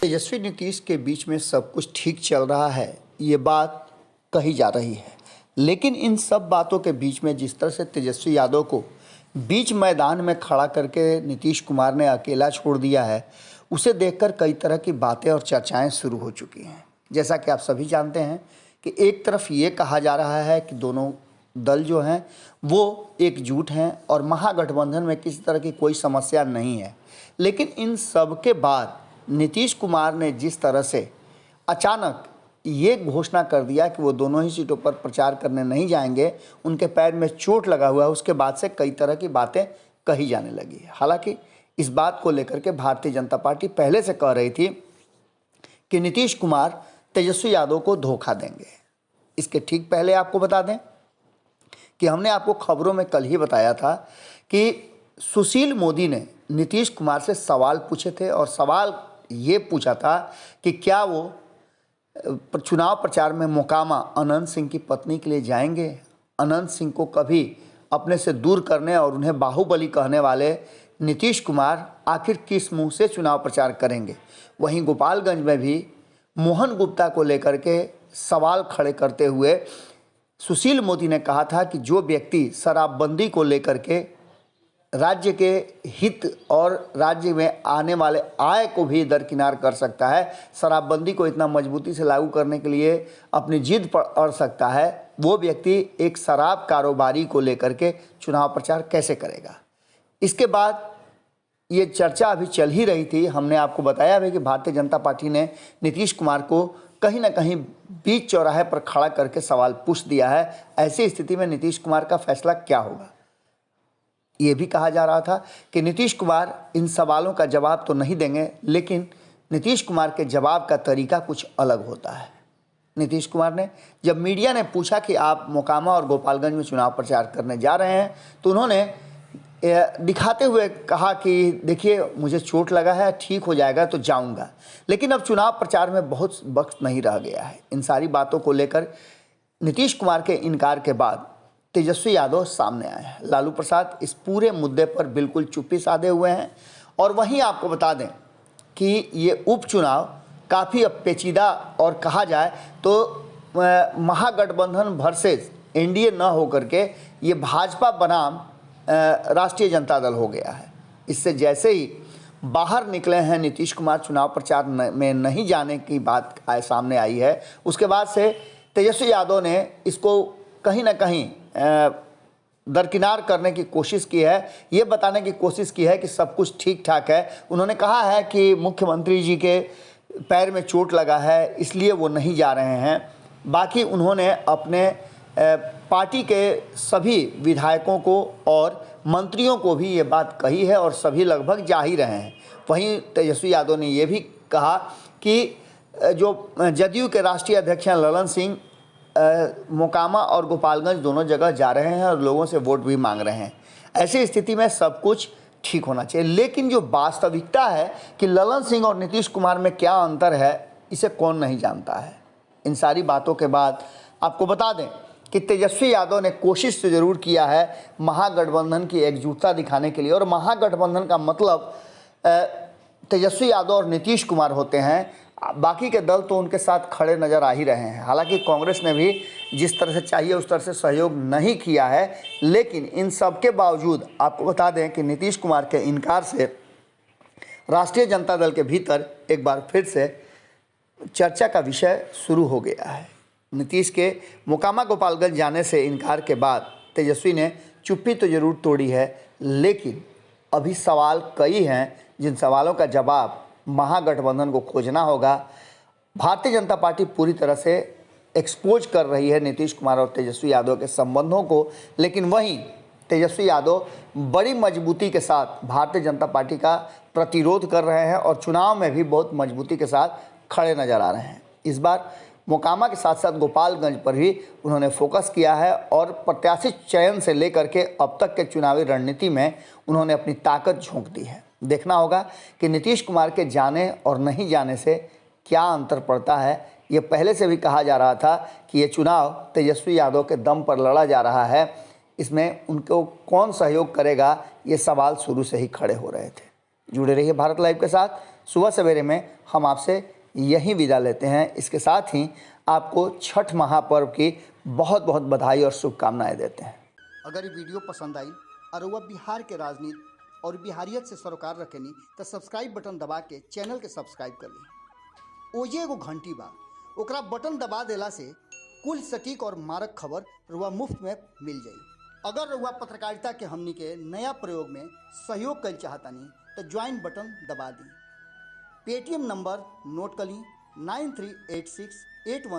तेजस्वी नीतीश के बीच में सब कुछ ठीक चल रहा है, ये बात कही जा रही है। लेकिन इन सब बातों के बीच में जिस तरह से तेजस्वी यादव को बीच मैदान में खड़ा करके नीतीश कुमार ने अकेला छोड़ दिया है, उसे देखकर कई तरह की बातें और चर्चाएं शुरू हो चुकी हैं। जैसा कि आप सभी जानते हैं कि एक तरफ ये कहा जा रहा है कि दोनों दल जो हैं वो एकजुट हैं और महागठबंधन में किसी तरह की कोई समस्या नहीं है। लेकिन इन सब के बाद नीतीश कुमार ने जिस तरह से अचानक ये घोषणा कर दिया कि वो दोनों ही सीटों पर प्रचार करने नहीं जाएंगे, उनके पैर में चोट लगा हुआ है, उसके बाद से कई तरह की बातें कही जाने लगी। हालांकि इस बात को लेकर के भारतीय जनता पार्टी पहले से कह रही थी कि नीतीश कुमार तेजस्वी यादव को धोखा देंगे। इसके ठीक पहले आपको बता दें कि हमने आपको खबरों में कल ही बताया था कि सुशील मोदी ने नीतीश कुमार से सवाल पूछे थे और सवाल ये पूछा था कि क्या वो चुनाव प्रचार में मोकामा अनंत सिंह की पत्नी के लिए जाएंगे। अनंत सिंह को कभी अपने से दूर करने और उन्हें बाहुबली कहने वाले नीतीश कुमार आखिर किस मुंह से चुनाव प्रचार करेंगे। वहीं गोपालगंज में भी मोहन गुप्ता को लेकर के सवाल खड़े करते हुए सुशील मोदी ने कहा था कि जो व्यक्ति शराबबंदी को लेकर के राज्य के हित और राज्य में आने वाले आय को भी दरकिनार कर सकता है, शराबबंदी को इतना मजबूती से लागू करने के लिए अपनी जिद पर अड़ सकता है, वो व्यक्ति एक शराब कारोबारी को लेकर के चुनाव प्रचार कैसे करेगा। इसके बाद ये चर्चा अभी चल ही रही थी। हमने आपको बताया भी कि भारतीय जनता पार्टी ने नीतीश कुमार को कहीं ना कहीं बीच चौराहे पर खड़ा करके सवाल पूछ दिया है। ऐसी स्थिति में नीतीश कुमार का फैसला क्या होगा। ये भी कहा जा रहा था कि नीतीश कुमार इन सवालों का जवाब तो नहीं देंगे, लेकिन नीतीश कुमार के जवाब का तरीका कुछ अलग होता है। नीतीश कुमार ने जब मीडिया ने पूछा कि आप मोकामा और गोपालगंज में चुनाव प्रचार करने जा रहे हैं, तो उन्होंने दिखाते हुए कहा कि देखिए मुझे चोट लगा है, ठीक हो जाएगा तो जाऊंगा। लेकिन अब चुनाव प्रचार में बहुत वक्त नहीं रह गया है। इन सारी बातों को लेकर नीतीश कुमार के इनकार के बाद तेजस्वी यादव सामने आए हैं। लालू प्रसाद इस पूरे मुद्दे पर बिल्कुल चुप्पी साधे हुए हैं। और वहीं आपको बता दें कि ये उपचुनाव काफ़ी अब पेचीदा और कहा जाए तो महागठबंधन वर्सेस एनडीए न होकर के ये भाजपा बनाम राष्ट्रीय जनता दल हो गया है। इससे जैसे ही बाहर निकले हैं नीतीश कुमार, चुनाव प्रचार में नहीं जाने की बात सामने आई है, उसके बाद से तेजस्वी यादव ने इसको कहीं ना कहीं दरकिनार करने की कोशिश की है, ये बताने की कोशिश की है कि सब कुछ ठीक ठाक है। उन्होंने कहा है कि मुख्यमंत्री जी के पैर में चोट लगा है, इसलिए वो नहीं जा रहे हैं। बाकी उन्होंने अपने पार्टी के सभी विधायकों को और मंत्रियों को भी ये बात कही है और सभी लगभग जा ही रहे हैं। वहीं तेजस्वी यादव ने ये भी कहा कि जो जदयू के राष्ट्रीय अध्यक्ष हैं ललन सिंह मोकामा और गोपालगंज दोनों जगह जा रहे हैं और लोगों से वोट भी मांग रहे हैं। ऐसी स्थिति में सब कुछ ठीक होना चाहिए। लेकिन जो वास्तविकता है कि ललन सिंह और नीतीश कुमार में क्या अंतर है, इसे कौन नहीं जानता है। इन सारी बातों के बाद आपको बता दें कि तेजस्वी यादव ने कोशिश तो ज़रूर किया है महागठबंधन की एकजुटता दिखाने के लिए, और महागठबंधन का मतलब तेजस्वी यादव और नीतीश कुमार होते हैं। बाकी के दल तो उनके साथ खड़े नज़र आ ही रहे हैं। हालांकि कांग्रेस ने भी जिस तरह से चाहिए उस तरह से सहयोग नहीं किया है। लेकिन इन सब के बावजूद आपको बता दें कि नीतीश कुमार के इनकार से राष्ट्रीय जनता दल के भीतर एक बार फिर से चर्चा का विषय शुरू हो गया है। नीतीश के मोकामा गोपालगंज जाने से इनकार के बाद तेजस्वी ने चुप्पी तो ज़रूर तोड़ी है, लेकिन अभी सवाल कई हैं जिन सवालों का जवाब महागठबंधन को खोजना होगा। भारतीय जनता पार्टी पूरी तरह से एक्सपोज कर रही है नीतीश कुमार और तेजस्वी यादव के संबंधों को, लेकिन वहीं तेजस्वी यादव बड़ी मजबूती के साथ भारतीय जनता पार्टी का प्रतिरोध कर रहे हैं और चुनाव में भी बहुत मजबूती के साथ खड़े नजर आ रहे हैं। इस बार मोकामा के साथ साथ गोपालगंज पर भी उन्होंने फोकस किया है और प्रत्याशी चयन से लेकर के अब तक के चुनावी रणनीति में उन्होंने अपनी ताकत झोंक दी है। देखना होगा कि नीतीश कुमार के जाने और नहीं जाने से क्या अंतर पड़ता है। ये पहले से भी कहा जा रहा था कि ये चुनाव तेजस्वी यादव के दम पर लड़ा जा रहा है, इसमें उनको कौन सहयोग करेगा, ये सवाल शुरू से ही खड़े हो रहे थे। जुड़े रहिए भारत लाइव के साथ। सुबह सवेरे में हम आपसे यहीं विदा लेते हैं। इसके साथ ही आपको छठ महापर्व की बहुत बहुत बधाई और शुभकामनाएं देते हैं। अगर ये वीडियो पसंद आई और वह बिहार के राजनीति और बिहारियत से सरोकार रखेनी तो सब्सक्राइब बटन दबा के चैनल के सब्सक्राइब कर ली। ओजे एगो घंटी बा, ओकरा बटन दबा देला से कुल सटीक और मारक खबर रुआ मुफ्त में मिल जाई। अगर रुआ पत्रकारिता के हमनी के नया प्रयोग में सहयोग कर चाहतानी तो ज्वाइन बटन दबा दी। पेटीएम नंबर नोट कर ली 938681